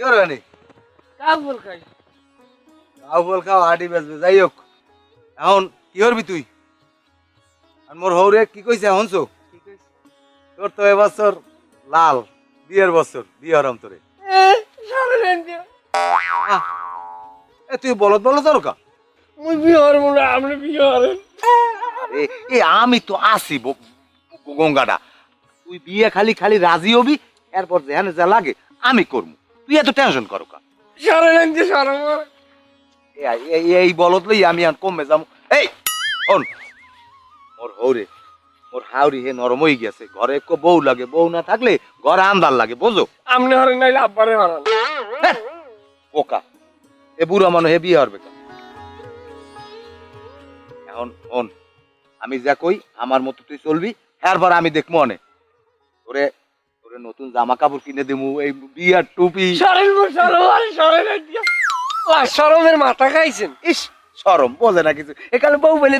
করবে নি কাবুল খাই কাউবল খাও আডি বেচবে যাই হোক এখন কি করবি তুই আর মোর হৌরে কি কইছে হনছো ঠিক আছে তোর তো এবছর লাল বিয়ের বছর বিয়ে হরাম তোরে সারে রেঞ্জে এ তুই বলত বলত কা মুই বিহার মনে আপনি বিহারেন এ আমি তো আসি গঙ্গাটা তুই বিয়ে খালি খালি রাজি হবি এরপর যেখানে যা লাগে আমি করবো তুই এত টেনশন করো কা সারে রেঞ্জে সারে এই বলত লই আমি আর কমে যাবো এই শোন মোর হৌরে মোর হাওরি হে নরম হয়ে গেছে ঘরে একটু বউ লাগে বউ না থাকলে ঘরে আন্দার লাগে বোঝো আপনি হরেন নাইলে আব্বারে হরান পোকা এ বুড়া মানুষ হে বিয়ে হারবে কা এখন শোন আমি যা কই আমার মতো তুই চলবি এরপর আমি দেখবো অনেক তোরে তোরে নতুন জামা কাপড় কিনে দেবো এই বিয়ার টুপি সারেন সারে রেঞ্জে শরমের মাথা খাইছেন ইস শরম বোঝে না কিছু এখানে বউ বলে